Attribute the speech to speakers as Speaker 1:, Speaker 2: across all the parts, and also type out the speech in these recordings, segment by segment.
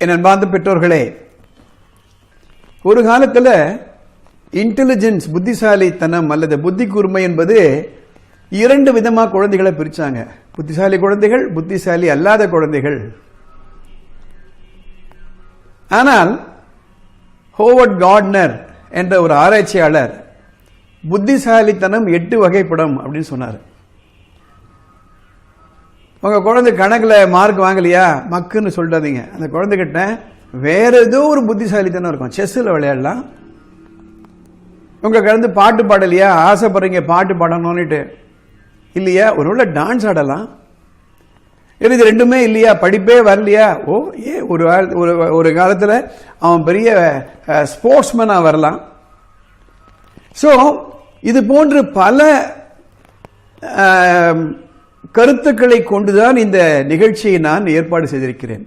Speaker 1: என் அன்பார்ந்த பெற்றோர்களே, ஒரு காலத்தில் இன்டெலிஜென்ஸ் புத்திசாலித்தனம் அல்லது புத்தி கூர்மை என்பது இரண்டு விதமாக குழந்தைகளை பிரிச்சாங்க. புத்திசாலி குழந்தைகள், புத்திசாலி அல்லாத குழந்தைகள். ஆனால் ஹோவர்ட் கார்ட்னர் என்ற ஒரு ஆராய்ச்சியாளர் புத்திசாலித்தனம் 8 வகைப்படும் அப்படின்னு சொன்னார். உங்க குழந்தை கணக்கில் மார்க் வாங்கலையா, மக்குன்னு சொல்லிட்டாதீங்க. அந்த குழந்தைகிட்ட வேற ஏதோ ஒரு புத்திசாலித்தனம் இருக்கும். செஸ்ஸில் விளையாடலாம். உங்க குழந்தை பாட்டு பாடலையா, ஆசைப்படுறீங்க பாட்டு பாடணும்னுட்டு, இல்லையா ஒருவேளை டான்ஸ் ஆடலாம். இது ரெண்டுமே இல்லையா, படிப்பே வரலையா, ஒரு காலத்தில் அவன் பெரிய ஸ்போர்ட்ஸ்மேனாக வரலாம். ஸோ இது போன்று பல கருத்துக்களை கொண்டுதான் இந்த நிகழ்ச்சியை நான் ஏற்பாடு செய்திருக்கிறேன்.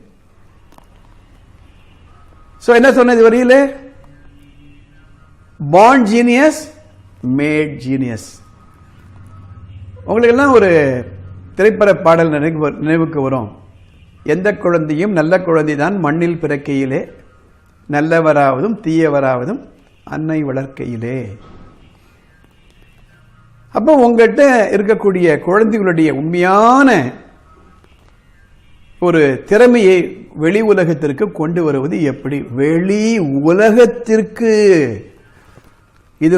Speaker 1: ஸோ என்ன சொன்னது வரையிலே, born genius, made genius. உங்களுக்கு எல்லாம் ஒரு திரைப்பட பாடல் நினைவுக்கு வரும். எந்த குழந்தையும் நல்ல குழந்தை தான் மண்ணில் பிறக்கையிலே, நல்லவராவதும் தீயவராவதும் அன்னை வளர்க்கையிலே. அப்போ உங்ககிட்ட இருக்கக்கூடிய குழந்தைகளுடைய உண்மையான ஒரு திறமையை வெளி உலகத்திற்கு கொண்டு வருவது எப்படி? வெளி உலகத்திற்கு. இது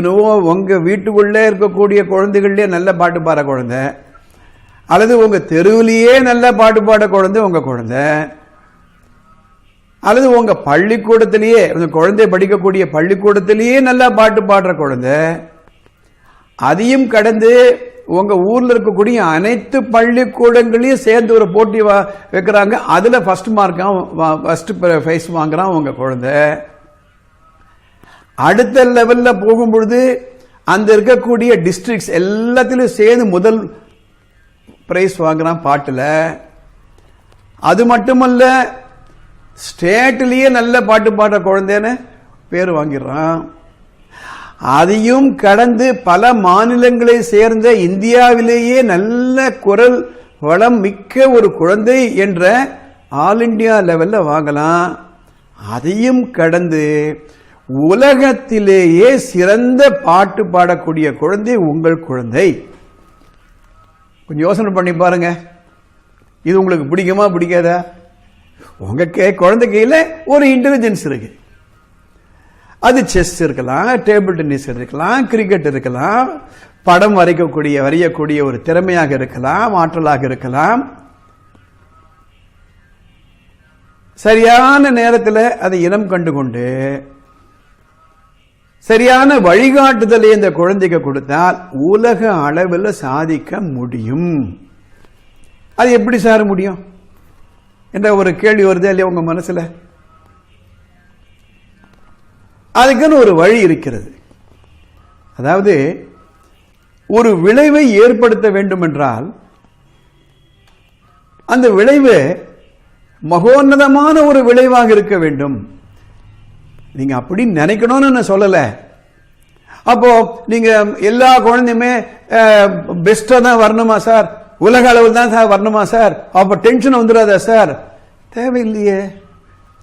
Speaker 1: உங்க வீட்டுக்குள்ளே இருக்கக்கூடிய குழந்தைகளே நல்ல பாட்டு பாட குழந்தை, அல்லது உங்க தெருவிலேயே நல்ல பாட்டு பாட குழந்தை உங்க குழந்தை, அல்லது உங்க பள்ளிக்கூடத்திலேயே உங்க குழந்தை படிக்கக்கூடிய பள்ளிக்கூடத்திலேயே நல்லா பாட்டு பாடுற குழந்தை, அதையும் கடந்து உங்க ஊர்ல இருக்கக்கூடிய அனைத்து பள்ளிக்கூடங்களையும் சேர்ந்து ஒரு போட்டி வைக்கிறாங்க, அதுல ஃபர்ஸ்ட் மார்க் ஃபர்ஸ்ட் பிரைஸ் வாங்குறான் உங்க குழந்தை. அடுத்த லெவல்ல போகும்பொழுது அந்த இருக்கக்கூடிய டிஸ்ட்ரிக்ட்ஸ் எல்லாத்திலும் சேர்ந்து முதல் பிரைஸ் வாங்குறான் பாட்டுல. அது மட்டுமல்ல, ஸ்டேட்லயே நல்ல பாட்டு பாடுற குழந்தைன்னு பேர் வாங்கிடுறான். அதையும் கடந்து பல மாநிலங்களை சேர்ந்த இந்தியாவிலேயே நல்ல குரல் வளம் மிக்க ஒரு குழந்தை என்ற ஆல் இண்டியா லெவல்ல வாங்கலாம். அதையும் கடந்து உலகத்திலேயே சிறந்த பாட்டு பாடக்கூடிய குழந்தை உங்கள் குழந்தை. கொஞ்சம் யோசனை பண்ணி பாருங்க, இது உங்களுக்கு பிடிக்குமா பிடிக்காதா? உங்க குழந்தை கையில ஒரு இன்டெலிஜென்ஸ் இருக்கு. அது செஸ் இருக்கலாம், டேபிள் டென்னிஸ் இருக்கலாம், கிரிக்கெட் இருக்கலாம், படம் வரையக்கூடிய ஒரு திறமையாக இருக்கலாம், ஆற்றலாக இருக்கலாம். சரியான நேரத்தில் அதை இனம் கண்டு கொண்டு சரியான வழிகாட்டுதலை இந்த குழந்தைக்கு கொடுத்தால் உலக அளவில் சாதிக்க முடியும். அது எப்படி சார் முடியும் என்ற ஒரு கேள்வி வருது இல்லையா உங்க மனசுல? அதுக்குன்னு ஒரு வழி இருக்கிறது. அதாவது ஒரு விளைவை ஏற்படுத்த வேண்டும் என்றால் அந்த விளைவு மகோன்னதமான ஒரு விளைவாக இருக்க வேண்டும். நீங்க அப்படி நினைக்கணும்னு நான் சொல்லல. அப்போ நீங்க எல்லா குழந்தையுமே பெஸ்டா தான் வரணுமா சார், உலக அளவில் தான் சார் வரணுமா சார், அப்ப டென்ஷன் வந்துடாதா சார்? தேவையில்லையே.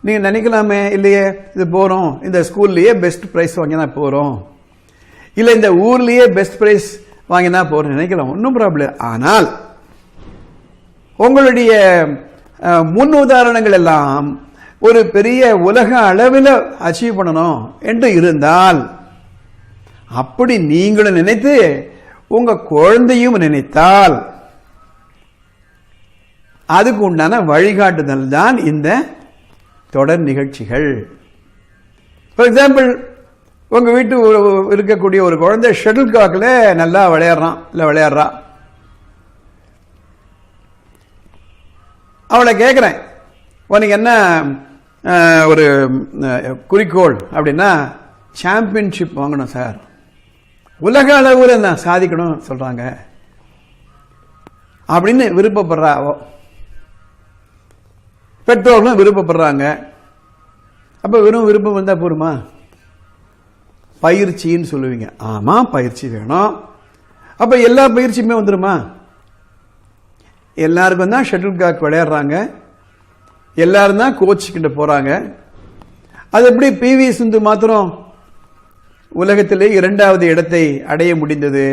Speaker 1: நீங்க நினைக்கலாமே, இல்லையே இது போறோம் இந்த ஸ்கூல்லயே பெஸ்ட் பிரைஸ் வாங்கினா போறோம், இல்ல இந்த ஊர்லயே பெஸ்ட் பிரைஸ் வாங்கினா போறோம் நினைக்கலாம், ஒன்றும் ப்ராப்ளம். ஆனால் உங்களுடைய முன் உதாரணங்கள் எல்லாம் ஒரு பெரிய உலக அளவில் அச்சீவ் பண்ணணும் என்று இருந்தால், அப்படி நீங்களும் நினைத்து உங்க குழந்தையும் நினைத்தால் அதுக்கு உண்டான வழிகாட்டுதல் தான் இந்த தொடர் நிகழ்ச்சிகள். ஃபார் எக்ஸாம்பிள், உங்க வீட்டு இருக்கக்கூடிய ஒரு குழந்தை ஷட்டில் காக்ல நல்லா விளையாடுறா. அவளை கேட்கிறேன், உனக்கு என்ன ஒரு குறிக்கோள் அப்படின்னா, சாம்பியன்ஷிப் வாங்கணும் சார், உலக அளவில் நான் சாதிக்கணும் சொல்றாங்க அப்படின்னு விருப்பப்படுறா. பெற்றோர்களும் விருப்பப்படுறாங்க. அப்ப வெறும் விருப்பம் வந்தா போருமா? பயிற்சின்னு சொல்லுவீங்க. ஆமா, பயிற்சி வேணும். அப்ப எல்லா பயிற்சியுமே வந்துருமா? எல்லாருக்கும் தான் ஷட்டில் காக் விளையாடுறாங்க, எல்லாரும் தான் கோச்சுக்கிட்டு போறாங்க. அது எப்படி PV சிந்து மாத்திரம் உலகத்திலே 2வது இடத்தை அடைய முடிந்தது?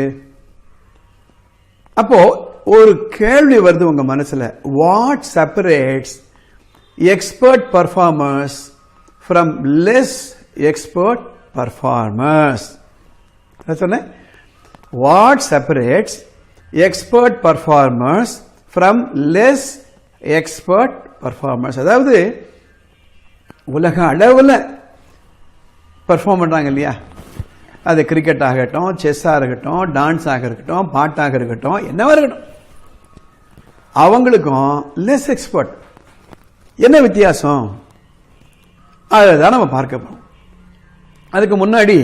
Speaker 1: அப்போ ஒரு கேள்வி வருது உங்க மனசுல, what separates expert performers from less expert performers? சொன்னேன், what separates expert performers from less expert performers? அதாவது உலக அளவில் பர்ஃபார்ம் பண்றாங்க இல்லையா, அது கிரிக்கெட் ஆகட்டும், செஸ் இருக்கட்டும், டான்ஸ் ஆக இருக்கட்டும், பாட்டாக இருக்கட்டும், என்னவா இருக்கட்டும், அவங்களுக்கும் லெஸ் எக்ஸ்பர்ட் என்ன வித்தியாசம்? அதுதான் நம்ம பார்க்க போறோம். அதுக்கு முன்னாடி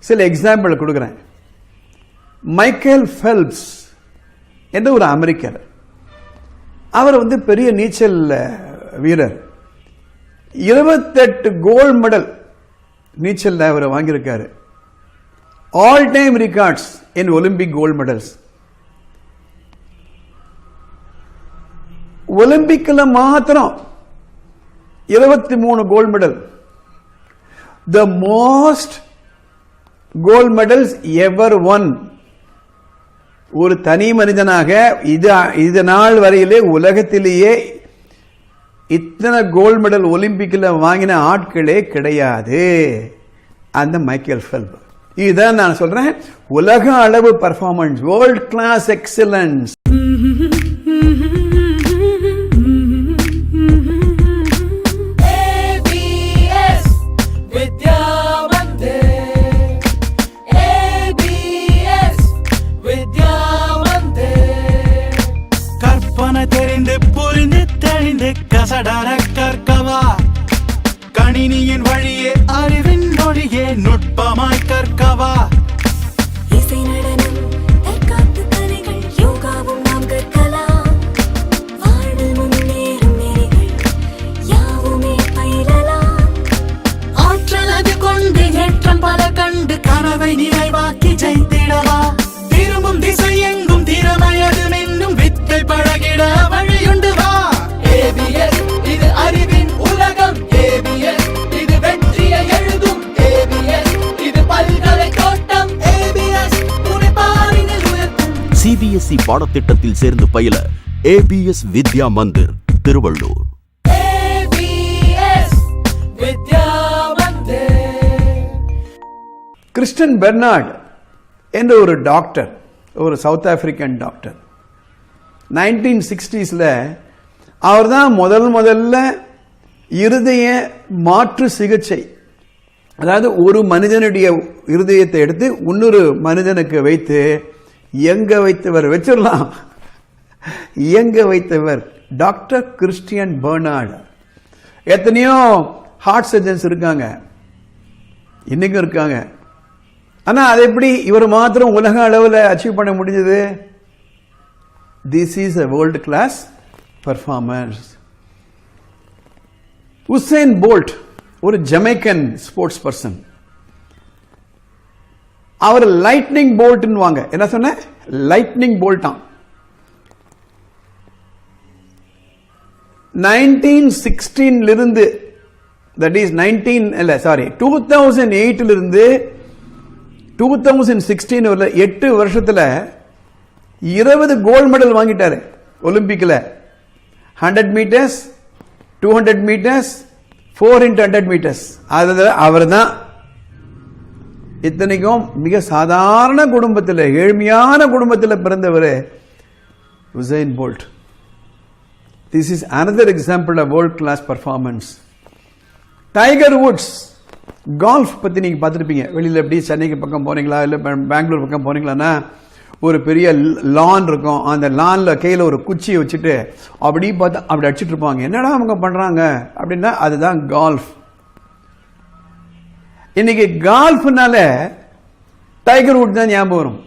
Speaker 1: சில எக்ஸாம்பிள் கொடுக்குறேன். மைக்கேல் ஃபெல்ப்ஸ் என்ற ஒரு அமெரிக்கர், அவர் பெரிய நீச்சல் வீரர். 28 கோல்டு மெடல் நீச்சல் அவர் வாங்கியிருக்காரு. All time records in Olympic gold medals. ஒலிம்பிக்ல மாத்திரம் 23 gold medal. The most gold medals ever won. ஒரு தனி மனிதனாக இது நாள் வரையிலே உலகத்திலேயே இத்தனை கோல்டு மெடல் ஒலிம்பிக்ல வாங்கின ஆட்களே கிடையாது. அந்த மைக்கேல் ஃபெல்ப்ஸ். இதுதான் நான் சொல்றேன், உலக அளவு பர்ஃபார்மன்ஸ், வேர்ல்ட் கிளாஸ் எக்ஸலன்ஸ்.
Speaker 2: கசடர கற்கவா, கணினியின் வழியே அறிவின் மொழியே நுட்பமாய் கற்கவா.
Speaker 3: இசை நடனம், தற்காப்பு கலைகள், யோகாவும் நாம் கற்கலாம். வாழ்வில் முன்னேறும் நெறிகள் யாவுமே பயிலலாம்.
Speaker 2: ஆற்றல் அது கொண்டு ஏற்றம் பல கண்டு கனவை நிறைவாக்கி ஜெயித்திடவா. திரும்பும் திசை எங்கும் திறமையது மின்னும் வித்தை பழகிட வழியுண்டு வா. ABS இது அறிவின் உலகம். ABS இது வெற்றியை எழுதும். ABS இது பல்கலை தோட்டம். ABS துணைப்பாரினில் உயர்த்தும்.
Speaker 4: CBSE பாடத்திட்டத்தில் சேர்ந்து பயில ABS Vidya Mandir, Tiruvallur.
Speaker 2: ABS Vidya Mandir.
Speaker 1: Kristen Bernard என்ற ஒரு டாக்டர், ஒரு சவுத் ஆப்பிரிக்கன் டாக்டர், 1960s அவர் தான் முதல்ல இருதய மாற்று சிகிச்சை, அதாவது ஒரு மனிதனுடைய இருதயத்தை எடுத்து இன்னொரு மனிதனுக்கு வைத்து எங்க வைத்தவர் வச்சிடலாம், எங்க வைத்தவர் டாக்டர் கிறிஸ்டியன் பெர்னார்ட். எத்தனையோ ஹார்ட் சர்ஜன்ஸ் இருக்காங்க, இன்னைக்கும் இருக்காங்க. ஆனா அது எப்படி இவர் மாத்திரம் உலக அளவில் அச்சீவ் பண்ண முடிஞ்சது? This is a world class performance. Usain Bolt ஒரு ஜமைக்கன் ஸ்போர்ட்ஸ் பர்சன். அவர் லைட்னிங் போல்ட்னு வாங்க. என்ன சொன்ன? லைட்னிங் போல்ட்டான். 1916 இருந்து, தட் இஸ் 2008 இருந்து 2016 வரல 8 வருஷத்துல 20 கோல்டு மெடல் வாங்கிட்டாரு ஒலிம்பிக்ல. 100 மீட்டர்ஸ், 200 மீட்டர்ஸ், 4x100 மீட்டர்ஸ். அவர் தான். இத்தனைக்கும் மிக சாதாரண குடும்பத்தில், ஏழ்மையான குடும்பத்தில் பிறந்தவர் Usain Bolt. This is another example of world class performance. Tiger Woods golf பத்தி நீங்க பார்த்துருப்பீங்க. வெளியில எப்படி சென்னைக்கு பக்கம் போனீங்களா, இல்லை பெங்களூர் பக்கம் போனீங்களான்னா ஒரு பெரிய லான் இருக்கும். அந்த லான்ல கையில ஒரு குச்சியை வச்சுட்டு அப்படி பார்த்தா அப்படி அடிச்சுட்டு இருப்பாங்க. என்னடா அவங்க பண்றாங்க அப்படின்னா அதுதான் கால்ஃப். இன்னைக்கு கால்ஃப்னால டைகர் வுட் தான் ஞாபகம் வரும்.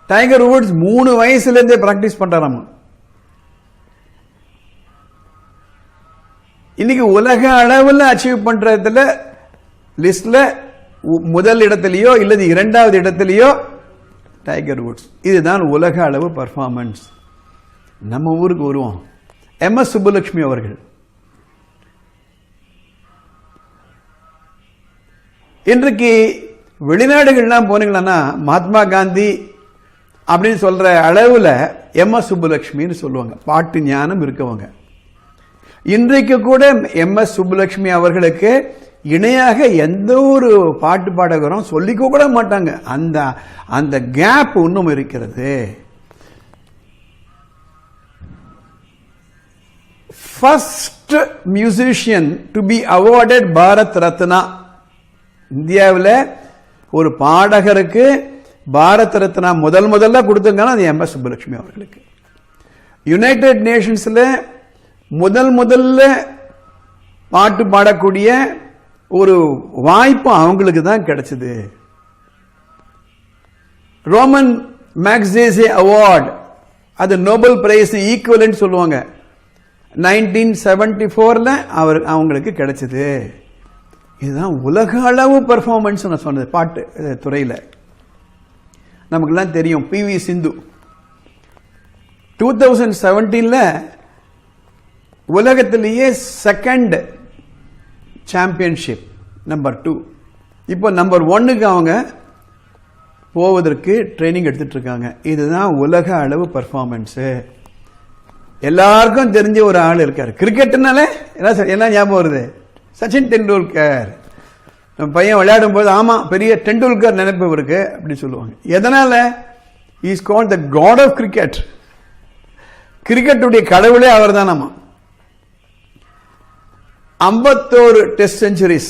Speaker 1: டைகர் வுட்ஸ் 3 வயசுல இருந்தே பிராக்டிஸ் பண்றாராமா. இன்னைக்கு உலக அளவில் அச்சீவ் பண்றதுல லிஸ்ட்ல முதல் இடத்திலேயோ இல்லது 2வது இடத்திலேயோ டைகர் வுட்ஸ். இதுதான் உலக அளவு பர்ஃபார்மன்ஸ். நம்ம ஊருக்கு வருவோம். MS சுப்புலட்சுமி அவர்கள். இன்றைக்கு வெளிநாடுகள்லாம் போனீங்கன்னா மகாத்மா காந்தி அப்படின்னு சொல்ற அளவில் MS சுப்புலட்சுமின்னு சொல்லுவாங்க, பாட்டு ஞானம் இருக்கவங்க. இன்றைக்கு கூட MS சுப்புலட்சுமி அவர்களுக்கு இணையாக எந்த ஒரு பாட்டு பாடகரும் சொல்லிக்க கூட மாட்டாங்க. அந்த அந்த கேப் இன்னும் இருக்கிறது. First musician to be awarded Bharat Ratna. இந்தியாவில் ஒரு பாடகருக்கு பாரத் ரத்னா முதல்ல கொடுத்துருக்காங்க, அது MS சுப்புலட்சுமி அவர்களுக்கு. யுனைடெட் நேஷன்ஸ்ல முதல்ல பாட்டு பாடக்கூடிய ஒரு வாய்ப்பு அவங்களுக்கு தான் கிடைச்சது. ரோமன் மேக்ஸேசே அவார்டு, அது நோபல் பிரைஸ் ஈக்குவலன்ட் சொல்லுவாங்க, 1974 அவங்களுக்கு கிடைச்சது. இதுதான் உலக அளவு பெர்ஃபார்மன்ஸ் நான் சொன்னது பாட்டு துறையில். நமக்குலாம் தெரியும் PV சிந்து 2017 உலகத்திலேயே செகண்ட் சாம்பியன்ஷிப் நம்பர் 2. இப்போ நம்பர் 1க்கு அவங்க போவதற்கு ட்ரைனிங் எடுத்துட்டு இருக்காங்க. இதுதான் உலக அளவு பெர்ஃபார்மன்ஸு. எல்லாருக்கும் தெரிஞ்ச ஒரு ஆள் இருக்காரு கிரிக்கெட்னாலே என்ன ஞாபகம் வருது? சச்சின் டெண்டுல்கர். நம்ம பையன் விளையாடும் போது ஆமா பெரிய டெண்டுல்கர் நினைப்பு இருக்கு அப்படின்னு சொல்லுவாங்க. எதனால? Is called the god of cricket. கிரிக்கெட்டுடைய கடவுளே அவர் தான். நம்ம 51 test centuries,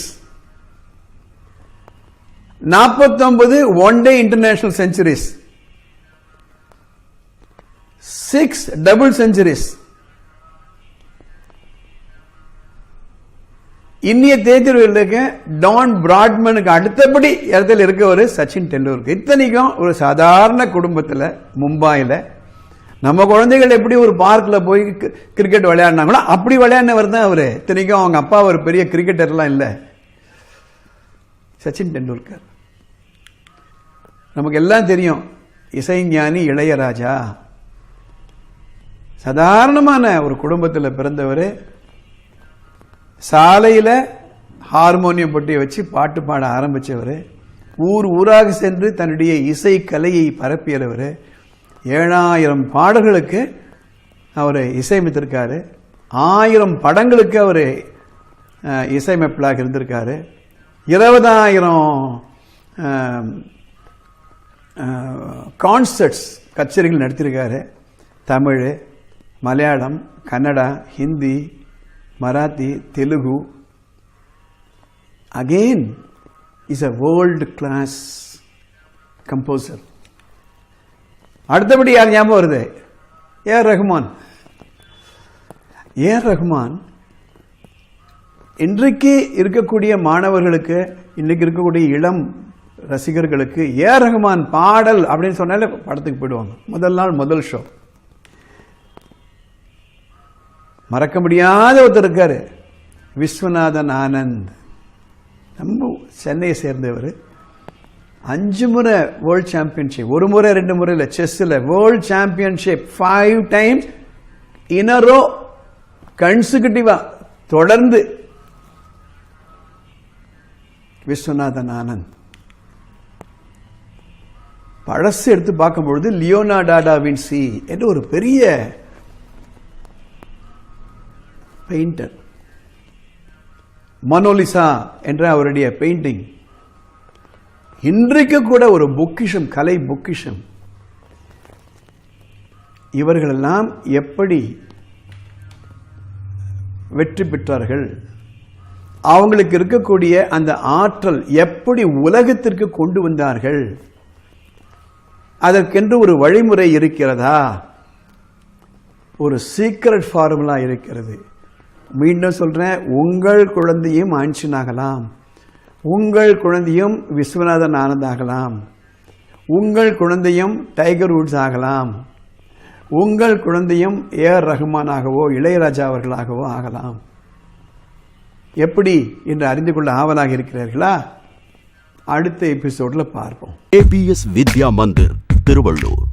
Speaker 1: 49 one day international centuries, 6 double centuries. இன்னைய தேதியில் இருக்க டான் பிராட்மனுக்கு அடுத்தபடி இடத்துல இருக்க ஒரு சச்சின் டெண்டுல்கர். இத்தனைக்கும் ஒரு சாதாரண குடும்பத்தில் மும்பாயில் நம்ம குழந்தைகள் எப்படி ஒரு பார்க்கில் போய் கிரிக்கெட் விளையாடினாங்களோ அப்படி விளையாடினவர் தான் அவர். இத்தனைக்கும் அவங்க அப்பா ஒரு பெரிய கிரிக்கெட்டர்லாம் இல்லை, சச்சின் டெண்டுல்கர். நமக்கு எல்லாம் தெரியும் இசைஞானி இளையராஜா. சாதாரணமான ஒரு குடும்பத்தில் பிறந்தவர். சாலையில் ஹார்மோனியம் பொட்டியை வச்சு பாட்டு பாட ஆரம்பித்தவர். ஊராக சென்று தன்னுடைய இசை கலையை பரப்பியவர். 7000 பாடல்களுக்கு அவர் இசையமைத்திருக்காரு. 1000 படங்களுக்கு அவர் இசையமைப்பாளராக இருந்திருக்காரு. 20000 கான்சர்ட்ஸ் கச்சேரிகள் நடத்தியிருக்காரு. Tamil, Malayalam, Kannada, Hindi, Marathi, Telugu. Again is a world class composer. அடுத்தபடி யார் ஞாபகம் வருது? ஏஆர் ரஹ்மான். ஏஆர் ரஹ்மான் இன்றைக்கு இருக்கக்கூடிய மாணவர்களுக்கு, இன்றைக்கு இருக்கக்கூடிய இளம் ரசிகர்களுக்கு ஏஆர் ரஹ்மான் பாடல் அப்படின்னு சொன்னாலே படத்துக்கு போயிடுவாங்க. முதல் நாள் முதல் ஷோ. மறக்க முடியாத ஒருத்தர் இருக்காரு, விஸ்வநாதன் ஆனந்த். நம்ம சென்னையை சேர்ந்தவர். 5 முறை வேர்ல்ட் சாம்பியன்ஷிப், 1 முறை 2 முறை இல்லை, செஸ்ஸில் world championship 5 times in a row, கன்சிக்யூட்டிவா தொடர்ந்து. விஸ்வநாதன் ஆனந்த். பழசு எடுத்து பார்க்கும்பொழுது லியோனார்டோ டா வின்சி என்று ஒரு பெரிய பெயிண்டர். மனோலிசா என்ற அவருடைய பெயிண்டிங் இன்றைக்கு கூட ஒரு பொக்கிஷம், கலை பொக்கிஷம். இவர்களெல்லாம் எப்படி வெற்றி பெற்றார்கள்? அவங்களுக்கு இருக்கக்கூடிய அந்த ஆற்றல் எப்படி உலகத்திற்கு கொண்டு வந்தார்கள்? அதற்கென்று ஒரு வழிமுறை இருக்கிறதா? ஒரு சீக்ரெட் ஃபார்முலா இருக்கிறது. மீண்டும் சொல்றேன், உங்கள் குழந்தையும் ஐன்ஸ்டீன் ஆகலாம், உங்கள் குழந்தையும் விஸ்வநாதன் ஆனந்த் ஆகலாம், உங்கள் குழந்தையும் டைகர் வுட்ஸ் ஆகலாம், உங்கள் குழந்தையும் ஏஆர் ரஹ்மானாகவோ இளையராஜா அவர்களாகவோ ஆகலாம். எப்படி என்று அறிந்து கொள்ள ஆவலாக இருக்கிறார்களா? அடுத்த எபிசோட்ல பார்ப்போம்.
Speaker 4: ABS வித்யா மந்திர், திருவள்ளூர்.